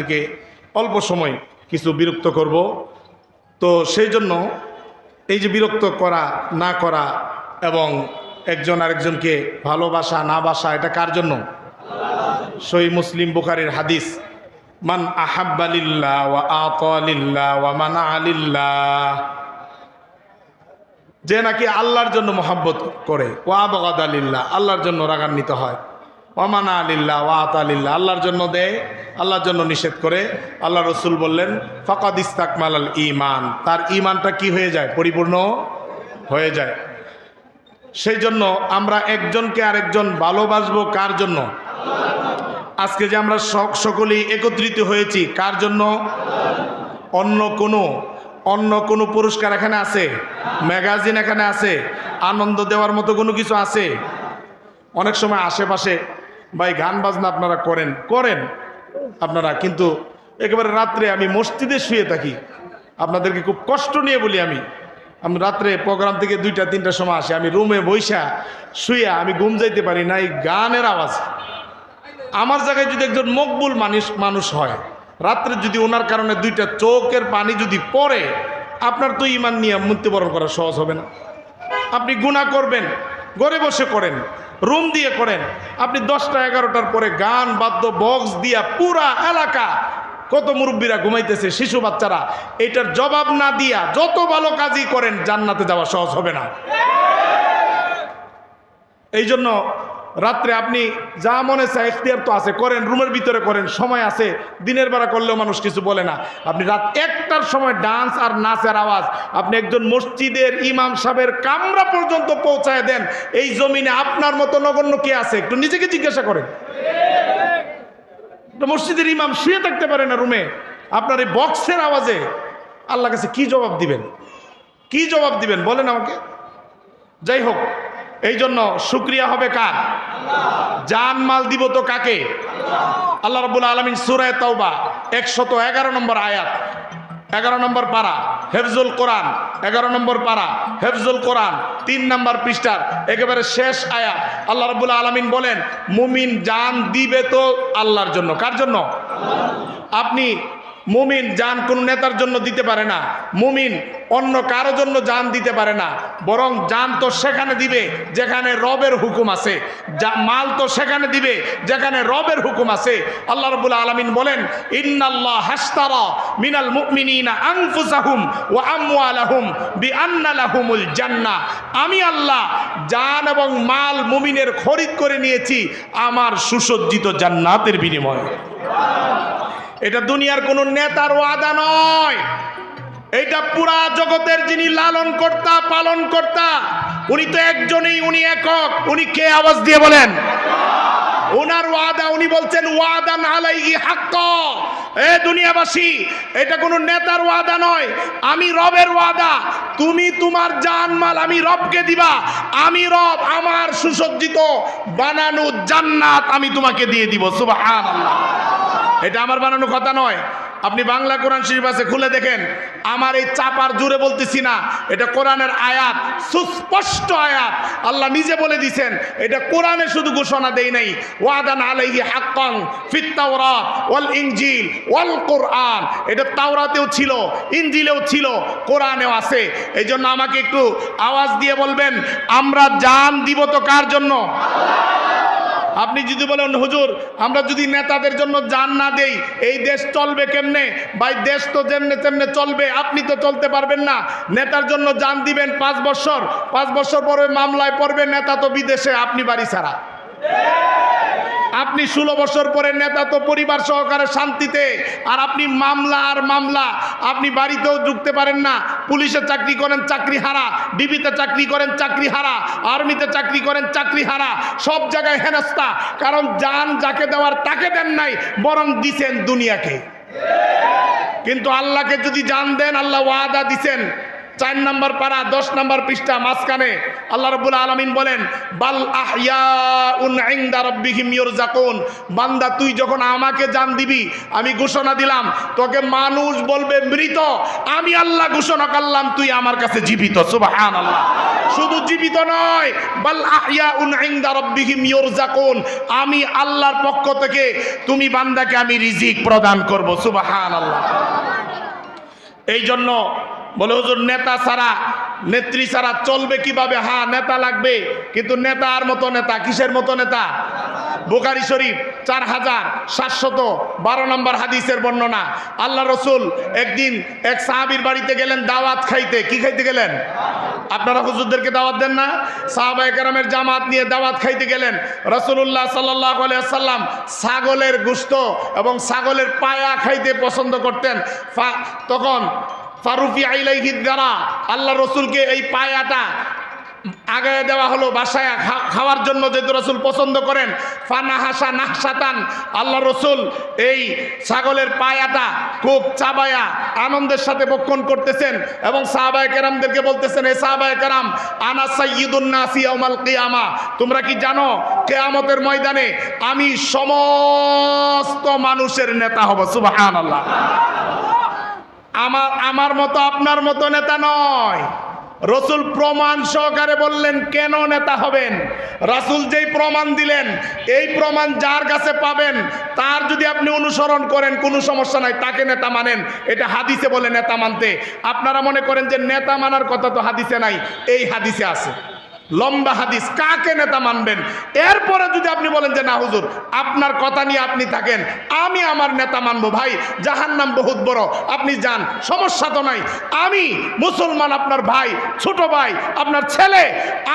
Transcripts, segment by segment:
আপনাদেরকে অল্প সময় কিছু বিরক্ত করব। তো সেই জন্য এই যে বিরক্ত করা না করা এবং একজন আরেকজনকে ভালোবাসা না বাসা, এটা কার জন্য? সহিহ মুসলিম বুখারীর হাদিস, মান আহাব্বা লিল্লাহ ওয়া আতা লিল্লাহ ওয়া মানা লিল্লাহ, যে নাকি আল্লাহর জন্য মহব্বত করে, ওয়া আবগাদা লিল্লাহ, আল্লাহর জন্য রাগান্বিত হয়, ওয়া মানা লিল্লাহ ওয়া আতা লিল্লাহ, আল্লাহর জন্য দেয়, আল্লাহর জন্য নিষেধ করে, আল্লাহ রসুল বললেন ফাকাদ ইস্তাকমালাল ঈমান, তার ঈমানটা কি হয়ে যায়? পরিপূর্ণ হয়ে যায়। সেই জন্য আমরা একজনকে আরেকজন ভালোবাসবো কার জন্য? আজকে যে আমরা সকলেই একত্রিত হয়েছি কার জন্য? অন্য কোনো পুরস্কার এখানে আছে? ম্যাগাজিন এখানে আছে? আনন্দ দেওয়ার মতো কোনো কিছু আছে? অনেক সময় আশেপাশে ভাই গান বাজনা আপনারা করেন আপনারা, কিন্তু একেবারে রাত্রে আমি মসজিদে শুয়ে থাকি, আপনাদেরকে খুব কষ্ট নিয়ে বলি, আমি রাত্রে প্রোগ্রাম থেকে 2টা-3টার সময় আসে, আমি রুমে বইসা শুয়ে আমি ঘুম যাইতে পারি না এই গানের আওয়াজ। আমার জায়গায় যদি একজন মকবুল মানুষ হয়, রাত্রে যদি ওনার কারণে 2টা চোখের পানি যদি পড়ে, আপনার তো ঈমান নিয়ে মৃত্যুবরণ করা সহজ হবে না। আপনি গুনাহ করবেন, ঘরে বসে করেন, রুম দিয়ে করেন, আপনি 10টা-11টার পরে গান বাদ্য বক্স দিয়া পুরা এলাকা, কত মুরব্বীরা ঘুমাইতেছে, শিশু বাচ্চারা, এটার জবাব না দিয়া যত ভালো কাজই করেন জান্নাতে যাওয়া সহজ হবে না। এই জন্য রাত্রে আপনি যা মনে চায় ইখতিয়ার তো আছে, করেন, রুমের ভিতরে করেন, সময় আছে, দিনের বেলা করলেও মানুষ কিছু বলে না। আপনি রাত 1টার সময় ডান্স আর নাচের আওয়াজ আপনি একজন মসজিদের ইমাম সাহেবের কামরা পর্যন্ত পৌঁছায় দেন, এই জমিনে আপনার মতো নগণ্য কে আছে? একটু নিজেকে জিজ্ঞাসা করেন। মসজিদের ইমাম শুয়ে থাকতে পারে না রুমে, আপনার এই বক্সের আওয়াজে আল্লাহর কাছে কি জবাব দিবেন? কি জবাব দিবেন বলেন আমাকে? যাই হোক, এই জন্য শুকরিয়া হবে কার? জান মাল দিব তো কাকে? আল্লাহ রাব্বুল আলামিন সূরা তাওবা 111 নম্বর আয়াত, 11 নম্বর পারা, হেফজুল কোরআন, 11 নম্বর পারা, হেফজুল কোরআন, 3 নম্বর পৃষ্ঠার একেবারে শেষ আয়াত, আল্লাহ রাব্বুল আলামিন বলেন মুমিন জান দিবে তো আল্লাহর জন্য। কার জন্য? আপনি মুমিন জান কোন নেতার জন্য দিতে পারে না, মুমিন অন্য কারো জন্য জান দিতে পারে না, বরং জান তো সেখানে দিবে যেখানে রবের হুকুম আছে, মাল তো সেখানে দিবে যেখানে রবের হুকুম আছে। আল্লাহ রাব্বুল আলামিন বলেন ইন্নাল্লাহ হাশতারা মিনাল মুমিনিনা আনফুসাহুম ওয়া আমওয়ালাহুম বিআন্না লাহুমুল জান্নাহ, আমি আল্লাহ জান এবং মাল মুমিনের খরিদ করে নিয়েছি আমার সুসজ্জিত জান্নাতের বিনিময়ে। এটা দুনিয়ার কোন নেতার ওয়াদা নয়, এটা পুরা জগতের যিনি লালন কর্তা পালন কর্তা উনি তো একজনই, উনি একক। উনি কে? আওয়াজ দিয়ে বলেন। ওনার ওয়াদা, উনি বলছেন ওয়াদান আলাইহি হাক্কা। এ দুনিয়াবাসী, এটা কোনো নেতার ওয়াদা নয়, আমি রবের ওয়াদা। তুমি তোমার জান মাল আমি রবকে দিবা, আমি রব আমার সুসজ্জিত বানানো জান্নাত আমি তোমাকে দিয়ে দিব। সুবহানাল্লাহ। এটা আমার বানানো কথা নয়। আপনি বাংলা কোরআন শরীফ আছে, খুলে দেখেন। আমার এই চাপার জুড়ে বলতেছি না, এটা কোরআনের আয়াত, সুস্পষ্ট আয়াত। আল্লাহ নিজে বলে দিয়েছেন, এটা কোরআনে শুধু ঘোষণা দেই নাই, ওয়াদান আলাইহি হাক্কান ফিত তাওরাত ওয়াল ইনজিল ওয়াল কোরআন। এটা তাওরাতেও ছিল, ইনজিলেও ছিল, কোরআনেও আছে। এই জন্য আমাকে একটু আওয়াজ দিয়ে বলবেন, আমরা জান দিব তো কার জন্য? আপনি যদি বলেন হুজুর আমরা যদি নেতাদের জন্য জান না দেই এই দেশ চলবে কেমনে? ভাই দেশ তো যেমনে তেমনে চলবে, আপনি তো চলতে পারবেন না। নেতার জন্য জান দিবেন 5 বছর, 5 বছর পরে মামলায় পড়বে, নেতা তো বিদেশে, আপনি বাড়ি ছাড়া। আপনি 16 বছর পরে নেতা তো পরিবার সহকারে শান্তিতে, আর আপনি মামলা আর মামলা, আপনি বাড়িতেও ঢুকতে পারেন না। পুলিশে চাকরি করেন চাকরি হারা, ডিবিতে চাকরি করেন চাকরি হারা, আর্মিতে চাকরি করেন চাকরি হারা, সব জায়গায় হেনস্থা। কারণ জান যাকে দেওয়ার তাকে দেন নাই, বরং দিছেন দুনিয়াকে। কিন্তু আল্লাহকে যদি জান দেন, আল্লাহ ওয়াদা দিছেন 4 নম্বর পারা 10 নম্বর পৃষ্ঠা মাঝখানে আল্লাহ রাব্বুল আলামিন বলেন, বাল আহইয়াউন ইনদা রাব্বিহিম ইরজাকুন। বান্দা, তুই যখন আমাকে জান দিবি, আমি ঘোষণা দিলাম, তোকে মানুষ বলবে মৃত, আমি আল্লাহ ঘোষণা করলাম তুই আমার কাছে জীবিত। সুবহানাল্লাহ। শুধু জীবিত নয়, বাল আহইয়াউন ইনদা রাব্বিহিম ইরজাকুন, আমি আল্লাহর পক্ষ থেকে তুমি বান্দাকে আমি রিজিক প্রদান করব। সুবহানাল্লাহ। এই জন্য বলে, হুজুর নেতা ছাড়া, নেত্রী ছাড়া চলবে কিভাবে? হ্যাঁ, নেতা লাগবে, কিন্তু নেতার মতো নেতা। কিসের মতো নেতা? বুখারী শরীফ 4712 নম্বর হাদিসের বর্ণনা। আল্লাহ রসুল একদিন এক সাহাবীর বাড়িতে গেলেন দাওয়াত খাইতে। কি খাইতে গেলেন? আপনারা হুজুরদেরকে দাওয়াত দেন না? সাহাবায়ে কেরামের জামাত নিয়ে দাওয়াত খাইতে গেলেন। রাসূলুল্লাহ সাল্লাল্লাহু আলাইহি ওয়াসাল্লাম ছাগলের গোশত এবং ছাগলের পায়া খাইতে পছন্দ করতেন। তখন ফারুফি আইলাইহি দ্বারা আল্লাহ রসুলকে এই পায়াটা আগায় দেওয়া হলো বাসায় খাওয়ার জন্য, যেহেতু রসুল পছন্দ করেন। ফানাহাসা নাহসাতান, আল্লাহ রসুল এই ছাগলের পায়াটা খুব চাবায়া আনন্দের সাথে ভক্ষণ করতেছেন এবং সাহাবায়ে কেরামদেরকে বলতেছেন, হে সাহাবায়ে কেরাম, আনা সাইয়্যিদুন নাসি ইয়াউমাল কিয়ামা, তোমরা কি জানো কিয়ামতের ময়দানে আমি সমস্ত মানুষের নেতা হব। সুবহানাল্লাহ। আমার মতো আপনার মতো নেতা নয়। রসুল প্রমাণ সহকারে বললেন কেন নেতা হবেন। রাসূল যেই প্রমাণ দিলেন, এই প্রমাণ যার কাছে পাবেন তার যদি আপনি অনুসরণ করেন কোনো সমস্যা নাই, তাকে নেতা মানেন। এটা হাদিসে বলে নেতা মানতে। আপনারা মনে করেন যে নেতা মানার কথা তো হাদিসে নাই, এই হাদিসে আছে, লম্বা হাদিস। কাকে নেতা মানবেন? এরপরে যদি আপনি বলেন যে না হুজুর আপনার কথা নিয়ে আপনি থাকেন, আমি আমার নেতা মানবো, ভাই জাহান্নাম বহুত বড়, আপনি যান, সমস্যা তো নাই। আমি মুসলমান, আপনার ভাই, ছোট ভাই, আপনার ছেলে,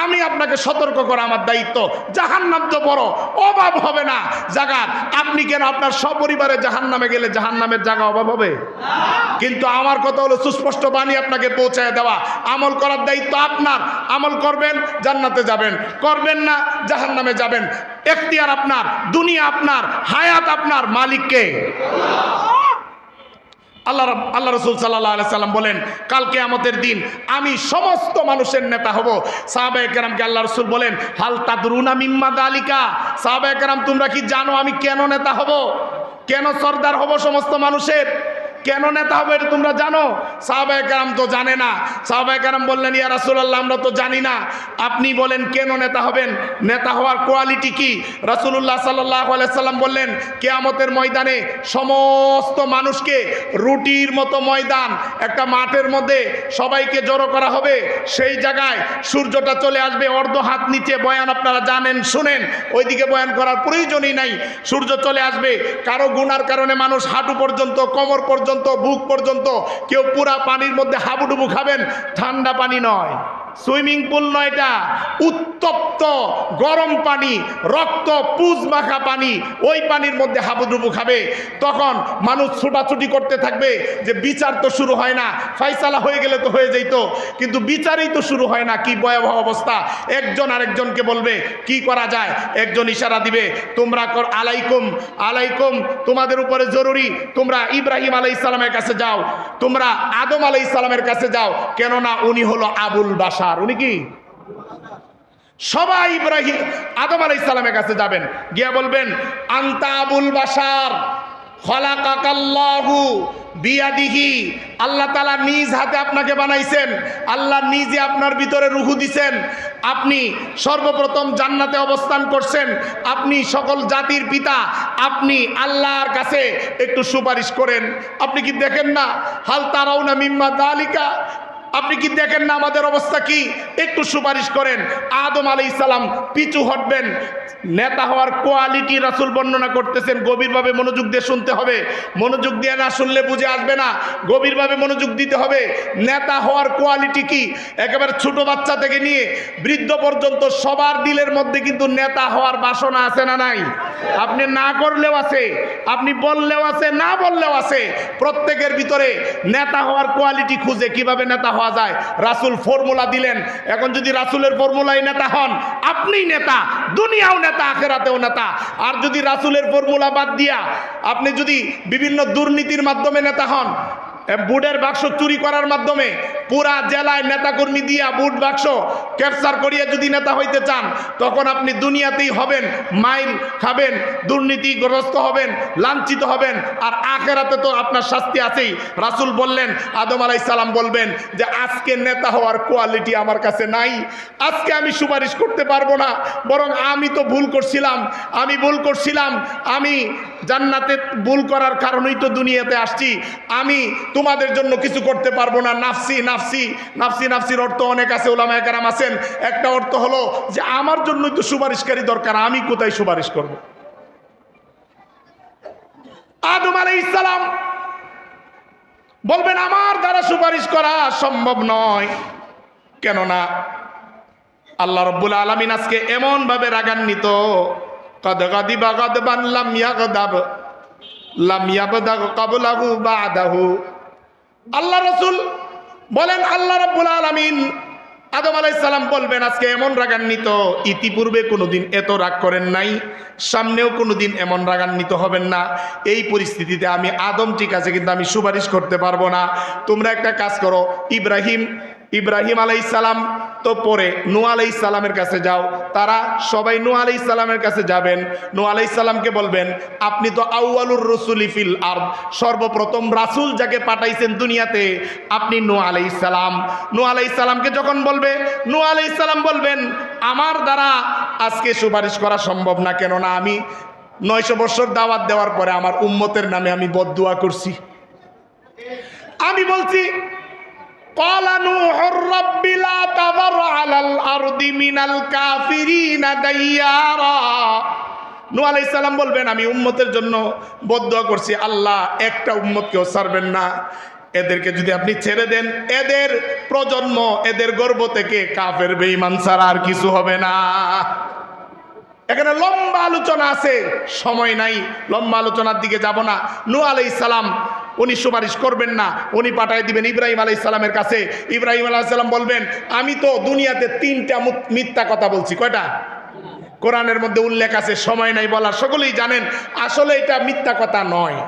আমি আপনাকে সতর্ক করা আমার দায়িত্ব। জাহান্নাম তো বড়, অভাব হবে না জায়গার। আপনি কেন আপনার সপরিবারে জাহান্নামে গেলে জাহান্নামের জায়গা অভাব হবে? কিন্তু আমার কথা হলো সুস্পষ্ট বাণী আপনাকে পৌঁছায় দেওয়া। আমল করার দায়িত্ব আপনার। আমল করবেন, জান্নাতে যাবেন, করবেন না জাহান্নামে যাবেন। এখতিয়ার আপনার, দুনিয়া আপনার, হায়াত আপনার, মালিক কে? আল্লাহ রাসূল সাল্লাল্লাহু আলাইহি সাল্লাম বলেন, কাল কিয়ামতের দিন আমি সমস্ত মানুষের নেতা হব। সাহাবায়ে কেরামকে আল্লাহ রাসূল বলেন, হাল তাদরুনা মিম্মা যালিকা, সাহাবায়ে কেরাম তোমরা কি জানো আমি কেন নেতা হব, কেন সরদার হব সমস্ত মানুষের, কেন নেতা হবে এটা তোমরা জানো? সাহাবায়ে কেরাম তো জানে না। সাহাবায়ে কেরাম বললেন, ইয়া রাসূলুল্লাহ আমরা তো জানি না, আপনি বলেন কেন নেতা হবেন, নেতা হওয়ার কোয়ালিটি কি? রাসূলুল্লাহ সাল্লাল্লাহু আলাইহি সাল্লাম বললেন, কিয়ামতের ময়দানে সমস্ত মানুষকে রুটির মতো ময়দান, একটা মাঠের মধ্যে সবাইকে জড়ো করা হবে। সেই জায়গায় সূর্যটা চলে আসবে অর্ধ হাত নিচে। বয়ান আপনারা জানেন, শুনেন, ওইদিকে বয়ান করার প্রয়োজনই নাই। সূর্য চলে আসবে, কারো গুনার কারণে মানুষ হাঁটু পর্যন্ত, কোমর পর্যন্ত, বুক পর্যন্ত, কেউ পুরা পানির মধ্যে হাবুডুবু খাবেন। ঠান্ডা পানি নয়, সুইমিং পুল নয়, এটা উত্তপ্ত গরম পানি, রক্ত পুজ মাখা পানি। ওই পানির মধ্যে হাবুডুবু খাবে। তখন মানুষ ছুটাছুটি করতে থাকবে যে বিচার তো শুরু হয় না, ফয়সালা হয়ে গেলে তো হয়ে যেত, কিন্তু বিচারই তো শুরু হয় না। কি ভয়াবহ অবস্থা! একজন আরেকজনকে বলবে কি করা যায়, একজন ইশারা দিবে, তোমরা আলাইকুম আলাইকুম, তোমাদের উপরে জরুরি, তোমরা ইব্রাহিম আলাইহিস সালামের কাছে যাও, তোমরা আদম আলাইহিস সালামের কাছে যাও, কেননা উনি হলো আবুল বাশার। উনি কি? সবাই ইব্রাহিম আদম আলাইহিস সালামের কাছে যাবেন, গিয়া বলবেন আনতা আবুল বাশার খলাকাকাল্লাহু বিয়াদিহি, আল্লাহ তাআলা নিজ হাতে আপনাকে বানাইছেন, আল্লাহ নিজে আপনার ভিতরে রূহ দিছেন, আপনি সর্বপ্রথম জান্নাতে অবস্থান করছেন, আপনি সকল জাতির পিতা, আপনি আল্লাহর কাছে একটু সুপারিশ করেন। আপনি কি দেখেন না? হাল তারাউনা মিম্মা যালিকা, আপনি কি দেখেন না আমাদের অবস্থা কি? একটু সুপারিশ করেন। আদম আলাইহিস সালাম পিছু হটবেন। নেতা হওয়ার কোয়ালিটি রাসূল বর্ণনা করতেছেন, গভীরভাবে মনোযোগ দিয়ে শুনতে হবে। মনোযোগ দিয়ে না শুনলে বুঝে আসবে না, গভীরভাবে মনোযোগ দিতে হবে। নেতা হওয়ার কোয়ালিটি কি? একেবারে ছোট বাচ্চা থেকে নিয়ে বৃদ্ধ পর্যন্ত সবার দিলের মধ্যে কিন্তু নেতা হওয়ার বাসনা আছে না নাই? আপনি না করলেও আছে, আপনি বললেও আছে, না বললেও আছে। প্রত্যেকের ভিতরে নেতা হওয়ার কোয়ালিটি খুঁজে কিভাবে নেতা হওয়া যায় রাসূল ফর্মুলা দিলেন। এখন যদি রাসূলের ফর্মুলায় নেতা হন, আপনিই নেতা, দুনিয়াও নেতা, আখিরাতেও নেতা। আর যদি রাসূলের ফর্মুলা বাদ দিয়া আপনি যদি বিভিন্ন দুর্নীতির মাধ্যমে নেতা হন, বুটের বাক্স চুরি করার মাধ্যমে পুরা জেলায় নেতাকর্মী দিয়া বুট বাক্স ক্যাপচার করিয়া যদি নেতা হইতে চান, তখন আপনি দুনিয়াতেই হবেন, মাইর খাবেন, দুর্নীতিগ্রস্ত হবেন, লাঞ্ছিত হবেন, আর আখেরাতে তো আপনার শাস্তি আছেই। রাসূল বললেন, আদম আলাইহিস সালাম বলবেন যে আজকে নেতা হওয়ার কোয়ালিটি আমার কাছে নাই, আজকে আমি সুপারিশ করতে পারবো না, বরং আমি তো ভুল করছিলাম, আমি জান্নাতে ভুল করার কারণেই তো দুনিয়াতে আসছি, আমি তোমাদের জন্য কিছু করতে পারবো না। নাফসি নাফসি নাফসি নাফসির অর্থ অনেক আছে, উলামায়ে কেরাম আছেন। একটা অর্থ হলো যে আমার জন্যই তো সুপারিশকারী দরকার, আমি কোথায় সুপারিশ করব? আদম আলাইহিস সালাম বলবেন আমার দ্বারা সুপারিশ করা সম্ভব নয়, কেননা আল্লাহ রাব্বুল আলামিন আজকে এমন ভাবে রাগান্বিত, কদ গাদিবা গাদবান লাম ইয়াগদাব লাম ইয়াবদাগ ক্বাবলাহু বাদাহু। আল্লাহ রাসূল বলেন, আল্লাহ রাব্বুল আলামিন আদম আলাইহিস সালাম বলবেন আজকে এমন রাগান্বিত, ইতিপূর্বে কোনোদিন এত রাগ করেন নাই, সামনেও কোনোদিন এমন রাগান্বিত হবেন না। এই পরিস্থিতিতে আমি আদম ঠিক আছে, কিন্তু আমি সুপারিশ করতে পারবো না। তোমরা একটা কাজ করো, ইব্রাহিম আলাইহিস সালাম তো পরে নূহ আলাইহিস সালামের কাছে যাও। তারা সবাই নূহ আলাইহিস সালামের কাছে যাবেন। নূহ আলাইহিস সালামকে বলবেন, আপনি তো আউয়ালুর রাসূলি ফিল আরদ, সর্বপ্রথম রাসূল যাকে পাঠাইছেন দুনিয়াতে আপনি নূহ আলাইহিস সালাম। নূহ আলাইহিস সালামকে যখন বলবে, নূহ আলাইহিস সালাম বলবেন আমার দ্বারা আজকে সুপারিশ করা সম্ভব না, কেননা আমি 900 বছর দাওয়াত দেওয়ার পরে আমার উম্মতের নামে আমি বদদুয়া করছি। আমি বলছি قال نوح الرب لا تذر على الأرض من الكافرين ديارا। নূহ আলাইহিস সালাম বলবেন আমি উম্মতের জন্য বদদুয়া করছি, আল্লাহ একটা উম্মতকেও ছাড়বেন না, এদেরকে যদি আপনি ছেড়ে দেন এদের প্রজন্ম, এদের গর্ভ থেকে কাফের বেঈমান ছাড়া আর কিছু হবে না। এখানে লম্বা আলোচনা আছে, সময় নাই, লম্বা আলোচনার দিকে যাব না। নূহ আলাইহিস সালাম উনি সুপারিশ করবেন না, উনি পাঠায় দিবেন ইব্রাহিম আলাইহিস সালামের কাছে। ইব্রাহিম আলাইহিস সালাম বলবেন আমি তো দুনিয়াতে 3টা মিথ্যা কথা বলছি। কয়টা? কোরআনের মধ্যে উল্লেখ আছে, সময় নাই বলার, সকলেই জানেন। আসলে এটা মিথ্যা কথা নয়,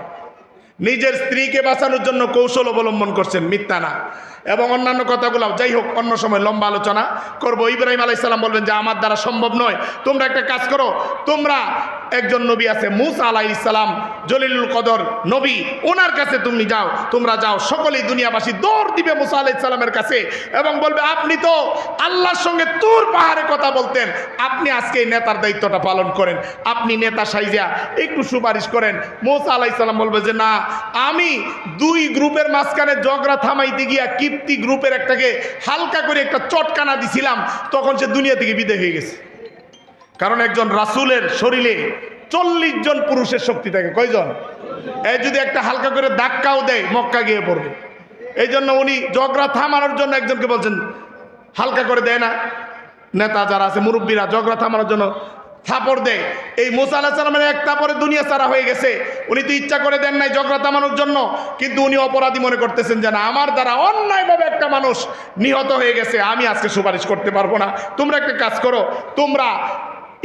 নিজের স্ত্রীকে বাঁচানোর জন্য কৌশল অবলম্বন করছেন, মিথ্যা না। এবং অন্যান্য কথাগুলো যাই হোক অন্য সময় লম্বা আলোচনা করব। ইব্রাহিম আলাইহিস সালাম বলবেন যে আমার দ্বারা সম্ভব নয়, তোমরা একটা কাজ করো, তোমরা একজন নবী আছে মূসা আলাইহিস সালাম, জলিলুল কদর নবী, ওনার কাছে তুমি যাও, তোমরা যাও। সকলেই দুনিয়াবাসী দৌড় দিবে মূসা আলাইহিস সালামের কাছে এবং বলবে আপনি তো আল্লাহর সঙ্গে তুর পাহাড়ে কথা বলতেন, আপনি আজকে এই নেতার দায়িত্বটা পালন করেন, আপনি নেতা সাইজা একটু সুপারিশ করেন। মূসা আলাইহিস সালাম বলবে যে না, আমি 2 গ্রুপের মাঝখানে ঝগড়া থামাইতে গিয়া কিপ্তি গ্রুপের একটাকে হালকা করে একটা চটকানা দিছিলাম, তখন সে দুনিয়া থেকে বিদায় হয়ে গেছে। কারণ একজন রাসূলের শরীরে 40 জন পুরুষের শক্তি থাকে। কয়জন? এই যদি একটা হালকা করে ধাক্কাও দেয় মক্কা গিয়ে পড়বে। এই জন্য উনি ঝগড়া থামানোর জন্য একজনকে বলছেন, হালকা করে দেয় না নেতা যারা আছে মুরব্বীরা, ঝগড়া থামানোর জন্য থাপড় দেয়। এই মূসা আলাইহিস সালামের এক থাপড়ে দুনিয়া সারা হয়ে গেছে। উনি তো ইচ্ছা করে দেন নাই ঝগড়া থামানোর জন্য, কিন্তু উনি অপরাধী মনে করতেছেন যে না, আমার দ্বারা অন্যায়ভাবে একটা মানুষ নিহত হয়ে গেছে, আমি আজকে সুপারিশ করতে পারবো না। তোমরা একটা কাজ করো, তোমরা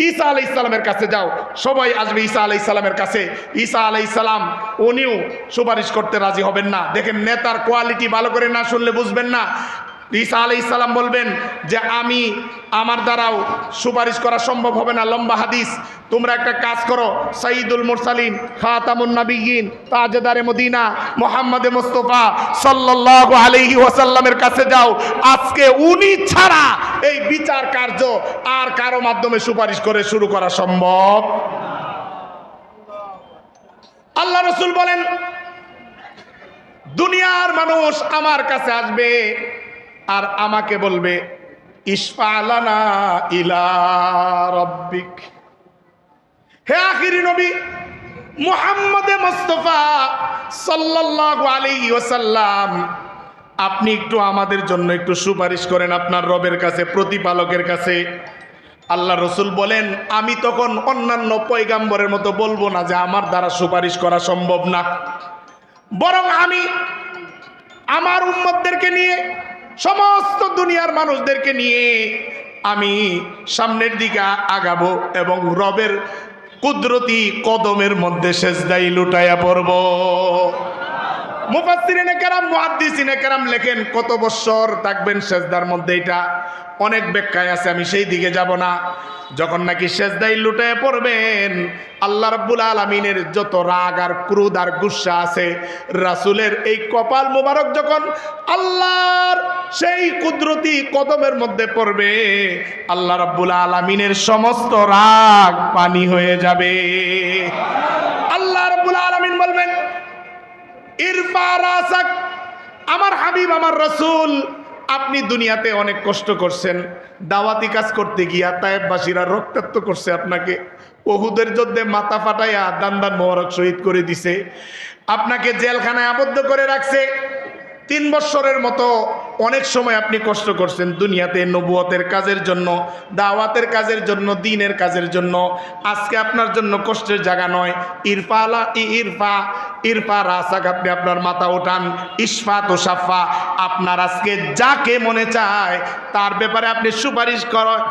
ঈসা আলাইহিস সালামের কাছে যাও। সবাই আসবে ঈসা আলাইহিস সালামের কাছে। ঈসা আলাইহিস সালাম উনিও সুপারিশ করতে রাজি হবেন না। দেখেন নেতার কোয়ালিটি ভালো করে না শুনলে বুঝবেন না। ঈসা আলাইহিস সালাম বলবেন যে আমার দ্বারাও সুপারিশ করা সম্ভব হবে না। লম্বা হাদিস। তোমরা একটা কাজ করো, সাইয়্যিদুল মুরসালিন, খাতামুন নবিয়্যিন, তাজদারে মদিনা মুহাম্মদে মুস্তাফা সাল্লাল্লাহু আলাইহি ওয়াসাল্লামের কাছে যাও। আজকে উনি ছাড়া এই বিচার কার্য আর কারো মাধ্যমে সুপারিশ করে শুরু করা সম্ভব। আল্লাহ রাসূল বলেন দুনিয়ার মানুষ আমার কাছে আসবে আর আমাকে বলবে ইশফা লানা ইলা রাব্বিক। হে আখিরি নবী মুহাম্মদে মুস্তাফা সাল্লাল্লাহু আলাইহি ওয়াসাল্লাম, আপনি একটু আমাদের জন্য একটু সুপারিশ করেন আপনার রবের কাছে, প্রতিপালকের কাছে। আল্লাহ রসুল বলেন আমি তখন অন্যান্য পয়গাম্বরের মতো বলবো না যে আমার দ্বারা সুপারিশ করা সম্ভব না, বরং আমি আমার উম্মতদেরকে নিয়ে, সমস্ত দুনিয়ার মানুষদেরকে নিয়ে আমি সামনের দিকে আগাবো এবং রবের কুদরতি কদমের মধ্যে সেজদায় লুটাইয়া পড়ব। মুফাসসিরিনে কেরাম মুহাদ্দিসিনে কেরাম লেখেন কত বছর থাকবেন সেজদার মধ্যে, এটা অনেক ব্যাখ্যায় আছে, আমি সেই দিকে যাব না। যখন নাকি সেজদায় লুটে পড়বেন, আল্লাহ রাব্বুল আলামিনের যত রাগ আর ক্রোধ আর গুসা আছে, রাসূলের এই কপাল মোবারক যখন আল্লাহর সেই কুদরতি কদমের মধ্যে পড়বে, আল্লাহ রাব্বুল আলামিনের সমস্ত রাগ পানি হয়ে যাবে। আল্লাহ রাব্বুল আলামিন বলবেন, ইরফা রাসাক, আমার হাবিব আমার রাসূল, আপনি দুনিয়াতে অনেক কষ্ট করছেন, দাওয়াতি কাজ করতে গিয়া তায়েববাসীরা রক্তাক্ত করছে আপনাকে, উহুদের যুদ্ধে মাথা ফাটাইয়া দান মোবারক শহীদ করে দিছে, আপনাকে জেলখানায় আবদ্ধ করে রাখছে 3 বছরের মতো। অনেক সময় আপনি কষ্ট করছেন দুনিয়াতে নবুয়তের কাজের জন্য, দাওয়াতের কাজের জন্য, দ্বীনের কাজের জন্য। আজকে আপনার জন্য কষ্টের জায়গা নয়। ইরফা রাসাক, আপনি আপনার মাথা ওঠান। ইশফা তো সাফা, আপনার আজকে যাকে মনে চায় তার ব্যাপারে আপনি সুপারিশ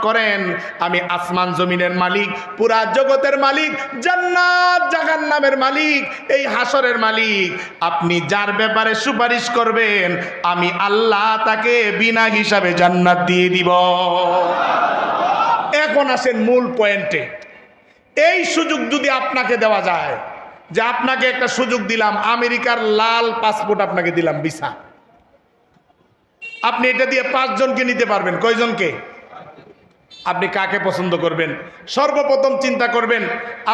করেন। আমি আসমান জমিনের মালিক, পুরা জগতের মালিক, জান্নাত জাহান্নামের মালিক, এই হাসরের মালিক। আপনি যার ব্যাপারে সুপারিশ করবেন, আমি আল্লাহ তাকে বিনা হিসাবে জান্নাত দিয়ে দিব। এখন আসেন মূল পয়েন্টে। এই সুযোগ যদি আপনাকে দেওয়া যায়, যে আপনাকে একটা সুযোগ দিলাম, আমেরিকার লাল পাসপোর্ট আপনাকে দিলাম, ভিসা, আপনি এটা দিয়ে 5 জনকে নিতে পারবেন। কয়জনকে? আপনি কাকে পছন্দ করবেন? সর্বপ্রথম চিন্তা করবেন,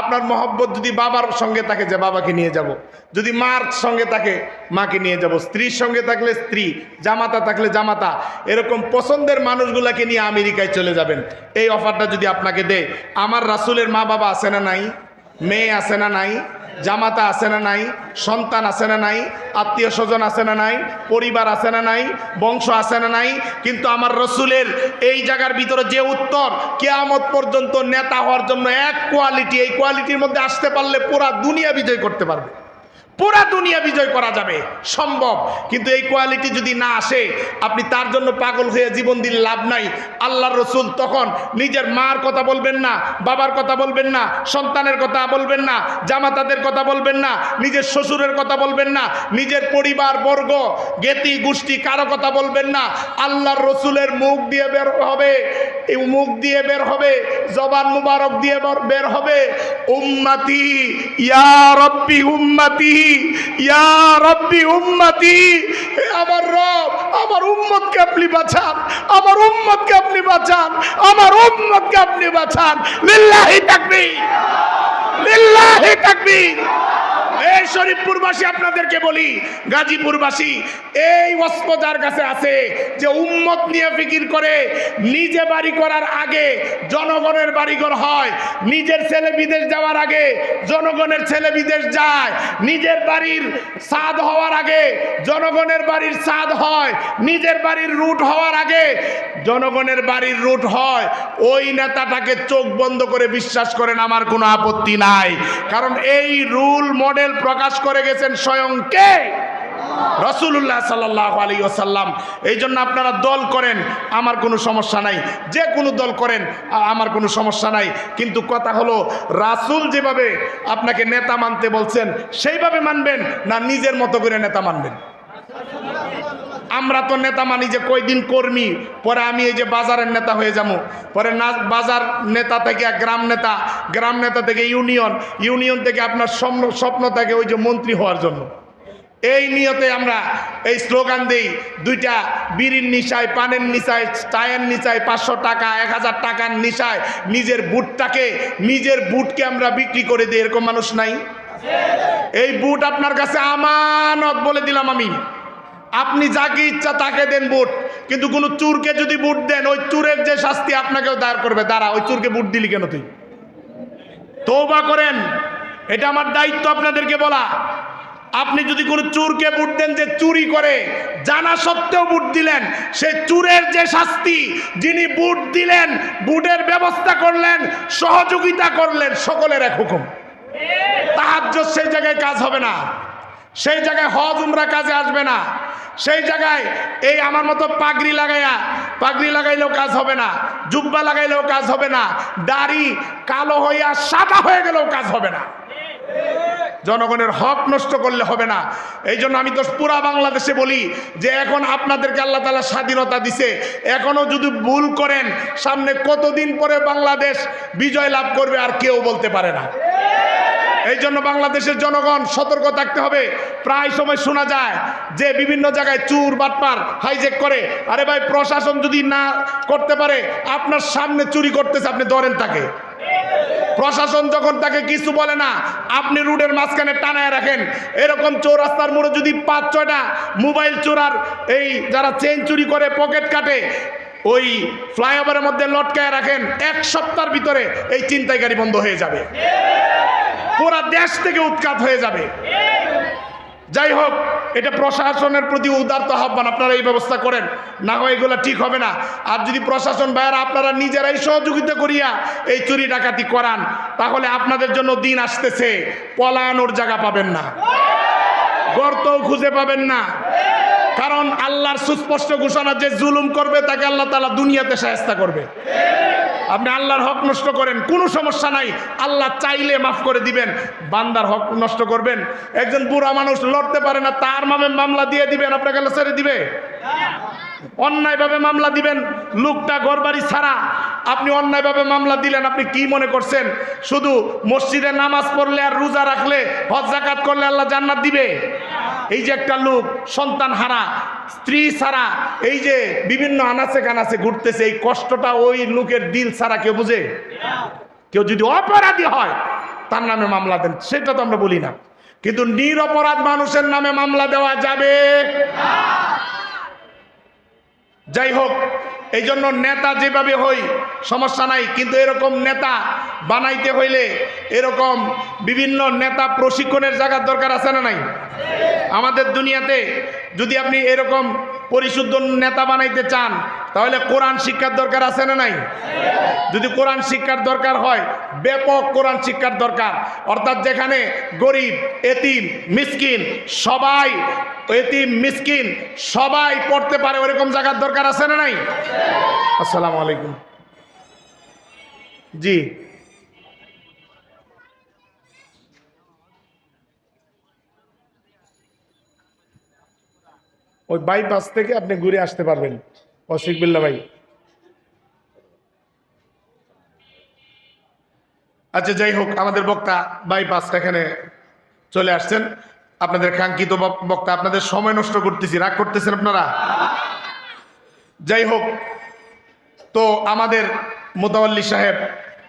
আপনার মহব্বত যদি বাবার সঙ্গে থাকে, যে বাবাকে নিয়ে যাব, যদি মার সঙ্গে থাকে মাকে নিয়ে যাব, স্ত্রীর সঙ্গে থাকলে স্ত্রী, জামাতা থাকলে জামাতা, এরকম পছন্দের মানুষগুলাকে নিয়ে আমেরিকায় চলে যাবেন। এই অফারটা যদি আপনাকে দেয়, আমার রাসূলের মা বাবা আছে না নাই, মেয়ে আছে না নাই, জামাতা আছে না নাই, সন্তান আছে না নাই, আত্মীয় স্বজন আছে না নাই, পরিবার আছে না নাই, বংশ আছে না নাই, কিন্তু আমার রাসূলের এই জায়গার ভিতরে যে উত্তর, কিয়ামত পর্যন্ত নেতা হওয়ার জন্য এক কোয়ালিটি, এই কোয়ালিটির মধ্যে আসতে পারলে পুরা দুনিয়া বিজয় করতে পারবে, পুরা দুনিয়া বিজয় করা যাবে, সম্ভব। কিন্তু এই কোয়ালিটি যদি না আসে, আপনি তার জন্য পাগল হয়ে জীবন দিলে লাভ নাই। আল্লাহর রাসূল তখন নিজের মার কথা বলবেন না, বাবার কথা বলবেন না, সন্তানের কথা বলবেন না, জামাতাদের কথা বলবেন না, নিজের শ্বশুরের কথা বলবেন না, নিজের পরিবার বর্গ জ্ঞাতি গোষ্ঠী কারো কথা বলবেন না। আল্লাহর রাসূলের মুখ দিয়ে বের হবে, এই মুখ দিয়ে বের হবে, জবান মুবারক দিয়ে বের হবে, উম্মতি ইয়া রাব্বি উম্মতি, ইয়া রাব্বি উম্মতি, হে আমার রব, আমার উম্মতকে আপনি বাঁচান, আমার উম্মতকে আপনি বাঁচান, আমার উম্মতকে আপনি বাঁচান। লিল্লাহি তাকবীর, লিল্লাহি তাকবীর। এই শরীফপুরবাসী আপনাদেরকে বলি, গাজীপুরবাসী, এই ওয়াসফ যার কাছে আছে, যে উম্মত নিয়ে ফিকির করে, নিজে বাড়ি করার আগে জনগণের বাড়িঘর হয়, নিজের ছেলে বিদেশ যাওয়ার আগে জনগণের ছেলে বিদেশ যায়, নিজের বাড়ির ছাদ হওয়ার আগে জনগণের বাড়ির ছাদ হয়, নিজের বাড়ির রুট হওয়ার আগে জনগণের বাড়ির রুট হয়, ওই নেতাটাকে চোখ বন্ধ করে বিশ্বাস করেন, আমার কোনো আপত্তি নাই। কারণ এই রুল মডেল প্রকাশ করে গেছেন স্বয়ং কে? রাসূলুল্লাহ সাল্লাল্লাহু আলাইহি ওয়াসাল্লাম। এই জন্য আপনারা দল করেন, আমার কোনো সমস্যা নাই, যে কোনো দল করেন, আমার কোনো সমস্যা নাই। কিন্তু কথা হলো, রাসূল যেভাবে আপনাকে নেতা মানতে বলছেন সেইভাবে মানবেন, না নিজের মতো করে নেতা মানবেন? আমরা তো নেতা মানি যে কয়দিন কর্মী, পরে আমি এই যে বাজারের নেতা হয়ে যাবো, পরে না বাজার নেতা থেকে গ্রাম নেতা, গ্রাম নেতা থেকে ইউনিয়ন, ইউনিয়ন থেকে আপনার স্বপ্ন থাকে ওই যে মন্ত্রী হওয়ার জন্য। এই নিয়তে আমরা এই স্লোগান দিই, 2টা বিড়ির নিশায়, পানের নিশায়, চায়ের নিশায়, 500 টাকা 1000 টাকার নিশায় নিজের বুটকে আমরা বিক্রি করে দিই। এরকম মানুষ নাই? এই বুট আপনার কাছে আমানত বলে দিলাম আমি, আপনি যাকে ইচ্ছা তাকে দেন বুট, কিন্তু কোনো চুরকে যদি বুট দেন, ওই চুরের যে শাস্তি আপনাকেও দাঁড় করবে। দাঁড়া, ওই চুরকে বুট দিলি কেন তুই? তওবা করেন, এটা আমার দায়িত্ব আপনাদেরকে বলা। আপনি যদি কোনো চুরকে বুট দেন যে চুরি করে, জানা সত্ত্বেও বুট দিলেন, সে চুরের যে শাস্তি, যিনি বুট দিলেন, বুটের ব্যবস্থা করলেন, সহযোগিতা করলেন, সকলের এক হুকুম। তাহাজ্জুদ সেই জায়গায় কাজ হবে না, সেই জায়গায় হজ উমরা কাজে আসবে না, সেই জায়গায় এই আমার মতো পাগড়ি লাগাইলেও কাজ হবে না, জুব্বা লাগাইলেও কাজ হবে না, দাড়ি কালো হইয়া সাদা হয়ে গেলেও কাজ হবে না। জনগণের হক নষ্ট করলে হবে না। এই জন্য আমি তো পুরা বাংলাদেশে বলি যে এখন আপনাদেরকে আল্লাহ তাআলা স্বাধীনতা দিছে, এখনো যদি ভুল করেন সামনে কতদিন পরে বাংলাদেশ বিজয় লাভ করবে আর কেউ বলতে পারে না। এই জন্য বাংলাদেশের জনগণ সতর্ক থাকতে হবে। প্রায় সময় শোনা যায় যে বিভিন্ন জায়গায় চুর বাটপার হাইজেক করে। আরে ভাই, প্রশাসন যদি না করতে পারে, আপনার সামনে চুরি করতেছে, আপনি ধরেন তাকে। প্রশাসন যখন তাকে কিছু বলে না, আপনি রোডের মাঝখানে টানায় রাখেন। এরকম চৌরাস্তার মোড়ে যদি 5-6টা মোবাইল চোরার এই যারা চেইন চুরি করে পকেট কাটে ওই ফ্লাইওভারের মধ্যে লটকায় রাখেন, 1 সপ্তাহের ভিতরে এই ছিনতাইকারী বন্ধ হয়ে যাবে, পুরা দেশ থেকে উৎখাত হয়ে যাবে। যাই হোক, এটা প্রশাসনের প্রতি উদারত আহ্বান, আপনারা এই ব্যবস্থা করেন, না হয় এগুলো ঠিক হবে না। আর যদি প্রশাসন ভাইয়েরা আপনারা নিজেরাই সহযোগিতা করিয়া এই চুরি ডাকাতি করান, তাহলে আপনাদের জন্য দিন আসতেছে পলায়নোর জায়গা পাবেন না, গর্তও খুঁজে পাবেন না। কারণ আল্লাহর সুস্পষ্ট ঘোষণা, যে জুলুম করবে তাকে আল্লাহ তাআলা দুনিয়াতে শায়েস্তা করবে। আপনি আল্লাহর হক নষ্ট করেন, কোনো সমস্যা নাই, আল্লাহ চাইলে মাফ করে দিবেন। বান্দার হক নষ্ট করবেন, একজন বুড়া মানুষ লড়তে পারে না, তার নামে মামলা দিয়ে দিবেন, আপনাকে আল্লাহ ছেড়ে দিবে? অন্যায়ভাবে মামলা দিবেন, লোকটা ঘরবাড়ি ছাড়া, আপনি অন্যায়ভাবে মামলা দিলেন, আপনি কি মনে করছেন শুধু মসজিদে নামাজ পড়লে আর রোজা রাখলে হজ যাকাত করলে আল্লাহ জান্নাত দিবে? এই যে একটা লোক সন্তান হারা, স্ত্রী ছাড়া, এই যে বিভিন্ন আনাচে কানাচে ঘুরতেছে, এই কষ্টটা ওই লোকের দিল ছাড়া কেউ বুঝে? কেউ যদি অপরাধী হয় তার নামে মামলা দেন, সেটা তো আমরা বলি না, কিন্তু নিরপরাধ মানুষের নামে মামলা দেওয়া যাবে। যাই হোক, এই জন্য নেতা যেভাবে হই সমস্যা নাই, কিন্তু এরকম নেতা বানাইতে হইলে এরকম বিভিন্ন নেতা প্রশিক্ষণের জায়গার দরকার আছে না নাই? আমাদের দুনিয়াতে যদি আপনি এরকম পরিশুদ্ধ নেতা বানাইতে চান, তাহলে কোরআন শিক্ষার দরকার আছে না নাই? যদি কোরআন শিক্ষার দরকার হয়, ব্যাপক কোরআন শিক্ষার দরকার, অর্থাৎ যেখানে গরিব, এতিম, মিসকিন সবাই, এতিম মিসকিন সবাই পড়তে পারে, ওরকম জায়গার দরকার আছে না নাই? আসসালামু আলাইকুম। জি, ওই বাইপাস থেকে আপনি ঘুরে আসতে পারবেন। কৌশিক বিল্লাহ ভাই, আচ্ছা যাই হোক, আমাদের বক্তা বাইপাস এখানে চলে আসছেন, আপনাদের কাঙ্ক্ষিত বক্তা। আপনাদের সময় নষ্ট করতেছি, রাগ করতেছেন আপনারা? যাই হোক, তো আমাদের মোতাওয়াল্লি সাহেব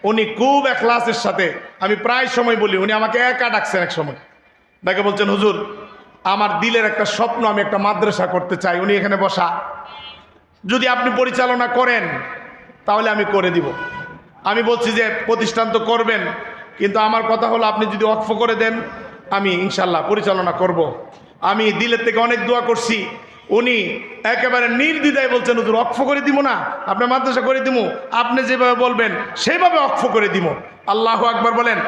উনি খুব এখলাসের সাথে, আমি প্রায় সময় বলি, উনি আমাকে একা ডাকছেন এক সময়, ডাকে বলছেন, হুজুর আমার দিলের একটা স্বপ্ন, আমি একটা মাদ্রাসা করতে চাই। উনি এখানে বসা, যদি আপনি পরিচালনা করেন তাহলে আমি করে দিব। আমি বলছি যে প্রতিষ্ঠান তো করবেন, কিন্তু আমার কথা হলো আপনি যদি ওয়াকফ করে দেন, আমি ইনশাল্লাহ পরিচালনা করব। আমি দিলের থেকে অনেক দোয়া করছি, উনি একেবারে নির্দ্বিধায় বলছেন, হুজুর ওয়াকফ করে দিব না, আপনি মাদ্রাসা করে দিব, আপনি যেভাবে বলবেন সেইভাবে ওয়াকফ করে দিব। আল্লাহু আকবার বলেন।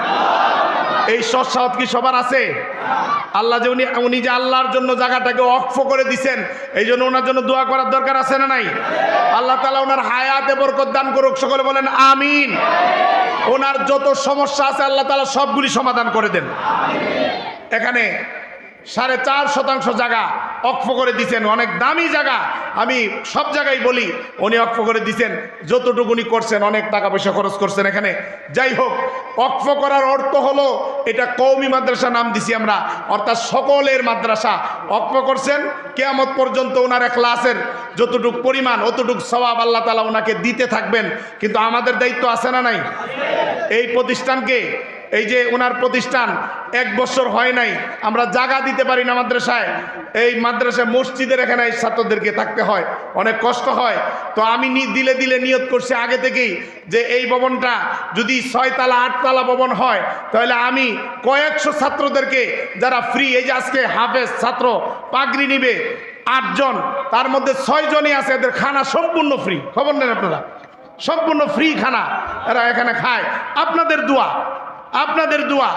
এই সৎসাহত কি সবার আছে? আল্লাহ যে উনি যে আল্লাহর জন্য জায়গাটাকে ওয়াকফ করে দিছেন, এই জন্য ওনার জন্য দোয়া করার দরকার আছে না নাই? আল্লাহ তাআলা ওনার হায়াতে বরকত দান করুক, সকলে বলেন আমিন। ওনার যত সমস্যা আছে আল্লাহ তাআলা সবগুলি সমাধান করে দেন। এখানে 4.5% জায়গা ওয়াকফ করে দিয়েছেন, অনেক দামি জায়গা, আমি সব জায়গায় বলি, উনি ওয়াকফ করে দিয়েছেন। যতটুকুনি করছেন, অনেক টাকা পয়সা খরচ করছেন এখানে। যাই হোক, ওয়াকফ করার অর্থ হলো এটা কওমি মাদ্রাসা নাম দিছি আমরা, অর্থাৎ সকলের মাদ্রাসা। ওয়াকফ করছেন, কিয়ামত পর্যন্ত ওনার ইখলাসের যতটুকু পরিমাণ অতটুকু সওয়াব আল্লাহ তাআলা ওনাকে দিতে থাকবেন। কিন্তু আমাদের দায়িত্ব আছে না নাই? এই প্রতিষ্ঠানকে, এই যে ওনার প্রতিষ্ঠান 1 বছর হয় নাই, আমরা জায়গা দিতে পারি না মাদ্রাসায়। এই মাদ্রাসায় মসজিদের এখানে ছাত্রদেরকে থাকতে হয়, অনেক কষ্ট হয়। তো আমি দিলে নিয়ত করছি আগে থেকেই যে এই ভবনটা যদি 6 তলা 8 তলা ভবন হয়, তাহলে আমি কয়েকশো ছাত্রদেরকে যারা ফ্রি, এই যে আজকে হাফেজ ছাত্র পাগড়ি নিবে 8 জন, তার মধ্যে 6 জনই আছে, এদের খানা সম্পূর্ণ ফ্রি। খবর নেন আপনারা, সম্পূর্ণ ফ্রি খানা এরা এখানে খায়। আপনাদের দোয়া,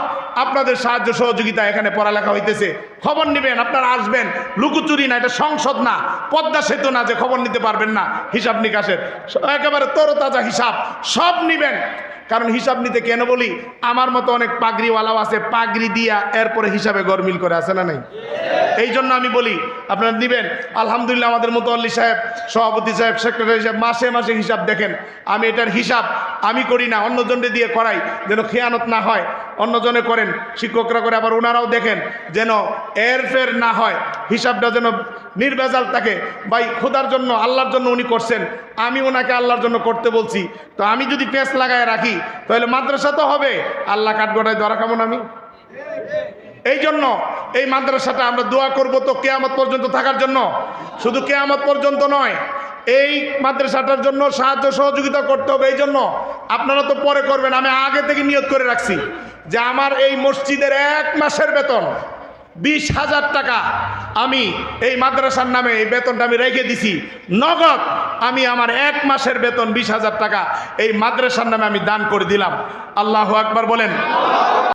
আপনাদের সাহায্য সহযোগিতা এখানে পড়ালেখা হইতেছে। খবর নেবেন, আপনারা আসবেন, লুকোচুরি না, এটা সংসদ না, পদ্মা সেতু না যে খবর নিতে পারবেন না। হিসাব নিকাশের একেবারে তরতাজা হিসাব সব নিবেন। কারণ হিসাব নিতে কেন বলি, আমার মতো অনেক পাগড়িওয়ালাও আছে, পাগড়ি দিয়া এরপরে হিসাবে গরমিল করে, আছে না নাই? এই জন্য আমি বলি আপনারা দিবেন। আলহামদুলিল্লাহ আমাদের মুতাওয়াল্লি সাহেব, সভাপতি সাহেব, সেক্রেটারি সাহেব মাসে মাসে হিসাব দেখেন। আমি এটার হিসাব আমি করি না, অন্যজনকে দিয়ে করাই, যেন খেয়ানত না হয়। অন্যজনে করেন, শিক্ষকরা করে, আবার ওনারাও দেখেন যেন এরফের না হয়, হিসাবটা যেন নির্ভেজাল থাকে। ভাই খোদার জন্য, আল্লাহর জন্য উনি করছেন, আমি ওনাকে আল্লাহর জন্য করতে বলছি। তো আমি যদি পেঁচ লাগায় রাখি তাহলে মাদ্রাসা তো হবে, আল্লাহ কাঠগড়ায় ধরা খাবো না আমি। এই জন্য এই মাদ্রাসাটা আমরা দোয়া করব তো কিয়ামত পর্যন্ত থাকার জন্য, শুধু কিয়ামত পর্যন্ত নয়, এই মাদ্রাসাটার জন্য সাহায্য সহযোগিতা করতে হবে। এই জন্য আপনারা তো পরে করবেন, আমি আগে থেকে নিয়ত করে রাখছি যে আমার এই মসজিদের 1 মাসের বেতন 20,000 টাকা আমি এই মাদ্রাসার নামে, এই বেতনটা আমি রেখে দিছি নগদ। আমি আমার 1 মাসের বেতন 20,000 টাকা এই মাদ্রাসার নামে আমি দান করে দিলাম। আল্লাহু আকবার বলেন।